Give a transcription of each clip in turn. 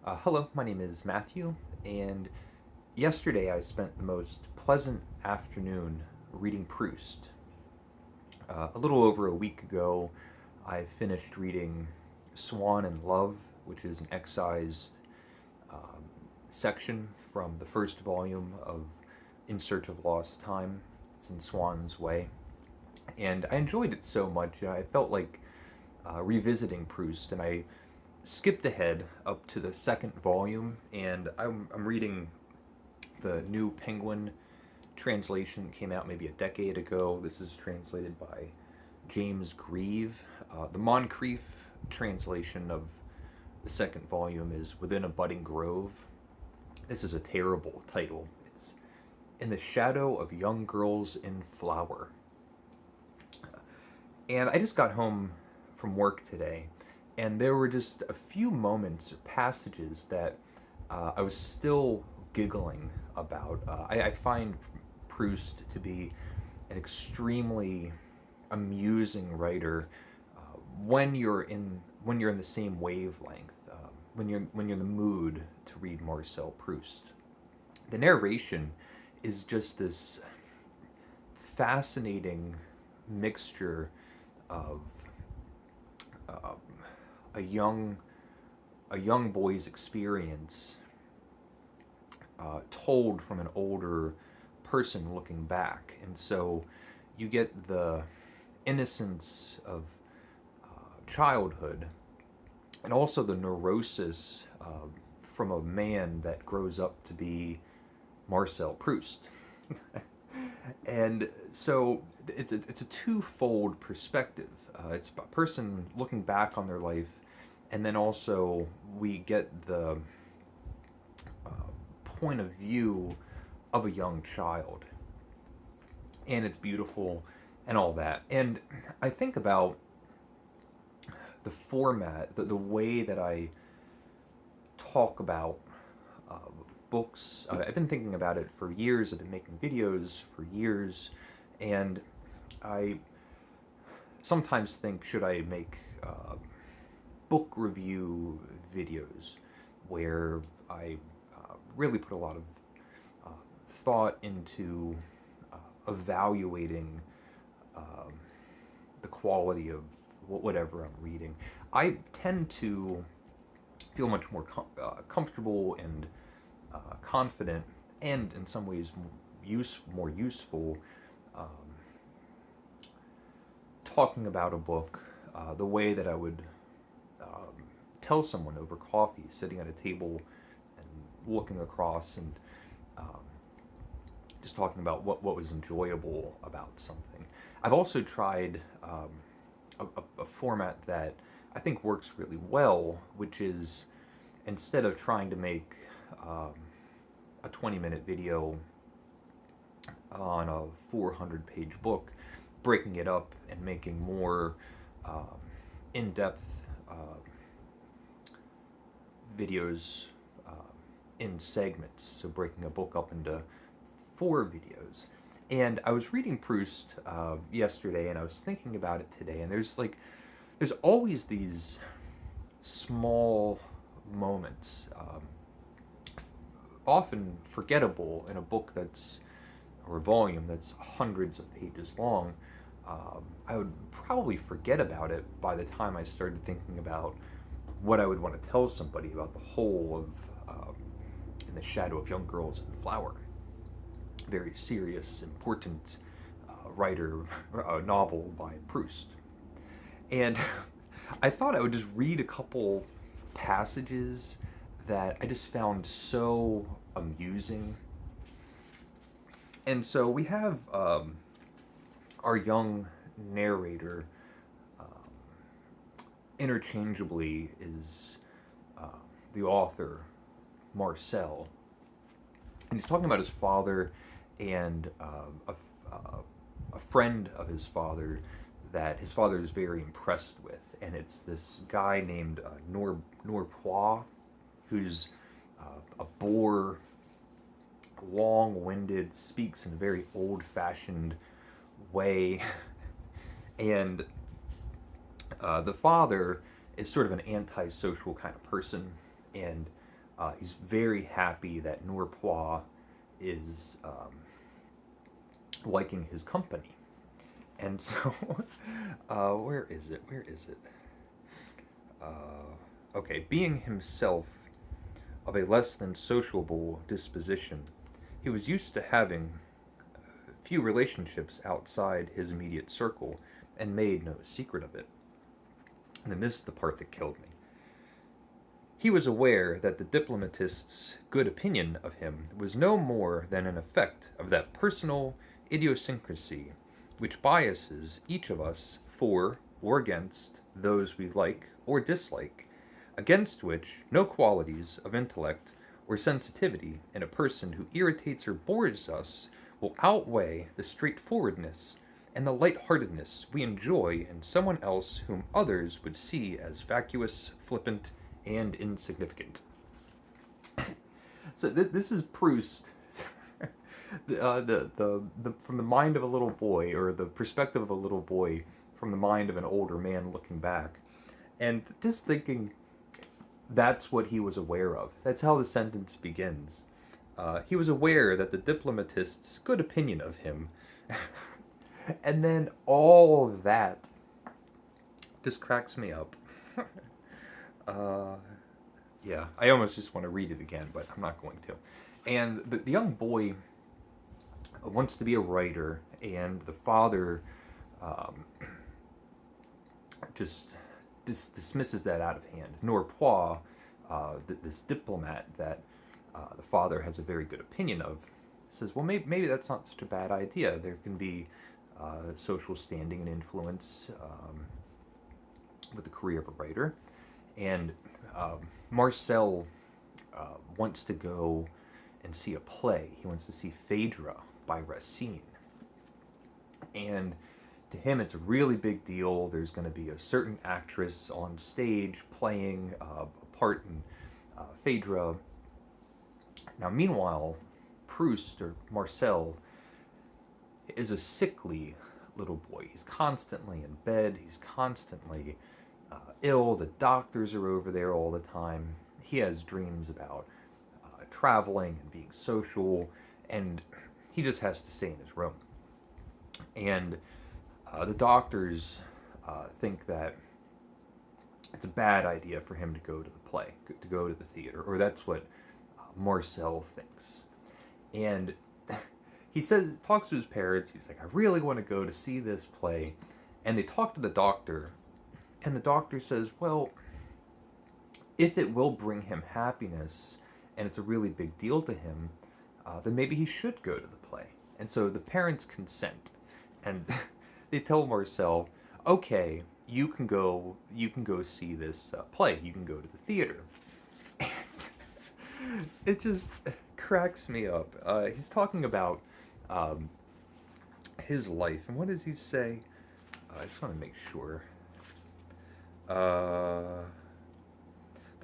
Hello, my name is Matthew, and yesterday I spent the most pleasant afternoon reading Proust. A little over a week ago, I finished reading Swan and Love, which is an excised um, section from the first volume of In Search of Lost Time. It's in Swan's Way. And I enjoyed it so much, I felt like revisiting Proust, and I skipped ahead up to the second volume, and I'm reading the new Penguin translation. It came out maybe a decade ago. This is translated by James Grieve. The Moncrief translation of the second volume is Within a Budding Grove. This is a terrible title. It's In the Shadow of Young Girls in Flower. And I just got home from work today, and there were just a few moments or passages that I was still giggling about. I find Proust to be an extremely amusing writer when you're in the same wavelength, when you're in the mood to read Marcel Proust. The narration is just this fascinating mixture of uh, a young a young boy's experience told from an older person looking back, and so you get the innocence of childhood, and also the neurosis from a man that grows up to be Marcel Proust. And so it's a twofold perspective. It's a person looking back on their life, and then also we get the point of view of a young child. And it's beautiful and all that. And I think about the format, the way that I talk about uh, books. I've been thinking about it for years. I've been making videos for years, and I sometimes think, should I make book review videos where I really put a lot of uh, thought into evaluating um, the quality of whatever I'm reading. I tend to feel much more comfortable and confident, and in some ways more useful, um, talking about a book the way that I would tell someone over coffee, sitting at a table and looking across, and um, just talking about what was enjoyable about something. I've also tried a format that I think works really well, which is, instead of trying to make um, a 20-minute video on a 400-page book, breaking it up and making more um, in-depth videos in segments. So breaking a book up into 4 videos. And I was reading Proust yesterday, and I was thinking about it today. And there's always these small moments, often forgettable in a book that's or a volume that's hundreds of pages long. I would probably forget about it by the time I started thinking about what I would want to tell somebody about the whole of In the Shadow of Young Girls in Flower. Very serious, important writer, novel by Proust. And I thought I would just read a couple passages that I just found so amusing. And so we have our young narrator interchangeably is uh, the author, Marcel. And he's talking about his father and a friend of his father that his father is very impressed with. And it's this guy named Norpois, who's a bore, long-winded, speaks in a very old-fashioned way. And the father is sort of an antisocial kind of person, and He's very happy that Norpois is liking his company. And so, where is it? Where is it? Okay, being himself of a less than sociable disposition, he was used to having few relationships outside his immediate circle and made no secret of it. And then this is the part that killed me. He was aware that the diplomatist's good opinion of him was no more than an effect of that personal idiosyncrasy which biases each of us for or against those we like or dislike, against which no qualities of intellect or sensitivity in a person who irritates or bores us will outweigh the straightforwardness and the light-heartedness we enjoy in someone else whom others would see as vacuous, flippant, and insignificant. So this is Proust, the from the mind of a little boy, or the perspective of a little boy from the mind of an older man looking back, and just thinking that's what he was aware of. That's how the sentence begins. He was aware that the diplomatist's good opinion of him, and then all that just cracks me up. Yeah, I almost just want to read it again, but I'm not going to. And the young boy wants to be a writer, and the father just dismisses that out of hand. Norpois, this diplomat that the father has a very good opinion of, says, well, maybe that's not such a bad idea. There can be social standing and influence with the career of a writer. And Marcel wants to go and see a play. He wants to see Phaedra by Racine. And to him, it's a really big deal. There's going to be a certain actress on stage playing a part in Phaedra. Now, meanwhile, Proust, or Marcel, is a sickly little boy. He's constantly in bed. He's constantly ill. The doctors are over there all the time. He has dreams about traveling and being social, and he just has to stay in his room. And the doctors think that it's a bad idea for him to go to the play, to go to the theater, or that's what Marcel thinks. And he talks to his parents. He's like, I really want to go to see this play. And they talk to the doctor, and the doctor says, well, if it will bring him happiness and it's a really big deal to him, then maybe he should go to the play. And so the parents consent, and they tell Marcel, okay, you can go see this play. You can go to the theater. And it just cracks me up. He's talking about his life, and what does he say? I just want to make sure. The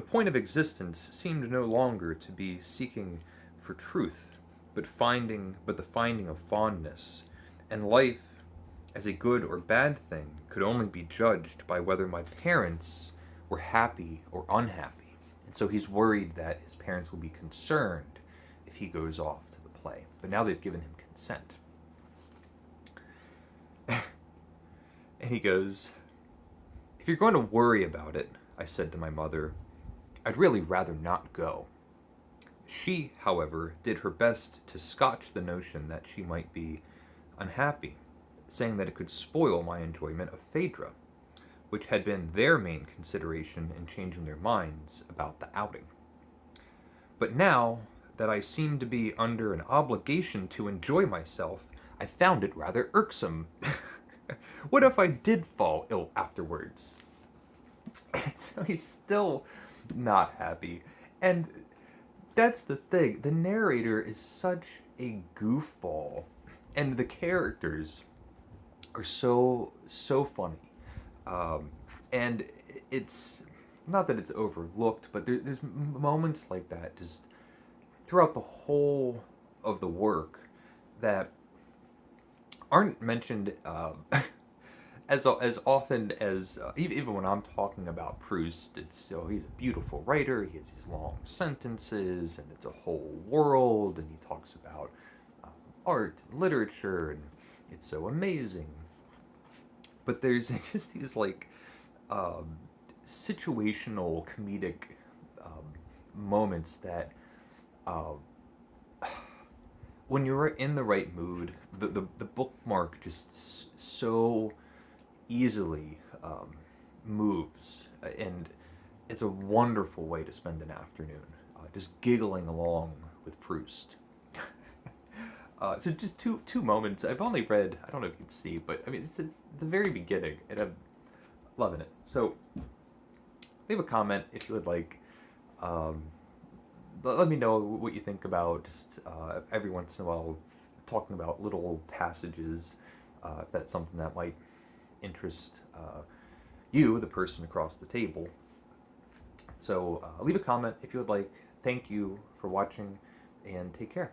point of existence seemed no longer to be seeking for truth, but the finding of fondness, and life as a good or bad thing could only be judged by whether my parents were happy or unhappy. And so he's worried that his parents will be concerned if he goes off to the play. But now they've given him consent. And he goes, if you're going to worry about it, I said to my mother, I'd really rather not go. She, however, did her best to scotch the notion that she might be unhappy, saying that it could spoil my enjoyment of Phaedra, which had been their main consideration in changing their minds about the outing. But now that I seemed to be under an obligation to enjoy myself, I found it rather irksome. What if I did fall ill afterwards? So he's still not happy. And that's the thing. The narrator is such a goofball. And the characters are so funny. And it's not that it's overlooked, but there's moments like that just throughout the whole of the work that aren't mentioned as often as even when I'm talking about Proust, it's he's a beautiful writer. He has these long sentences, and it's a whole world, and he talks about um, art and literature, and it's so amazing. But there's just these like um, situational comedic moments that uh, when you're in the right mood, the bookmark just so easily moves, and it's a wonderful way to spend an afternoon, just giggling along with Proust. So just two moments. I've only read. I don't know if you can see, but I mean it's the very beginning, and I'm loving it. So leave a comment if you would like. Um, let me know what you think about just every once in a while talking about little passages. If that's something that might interest you, the person across the table. So leave a comment if you would like. Thank you for watching, and take care.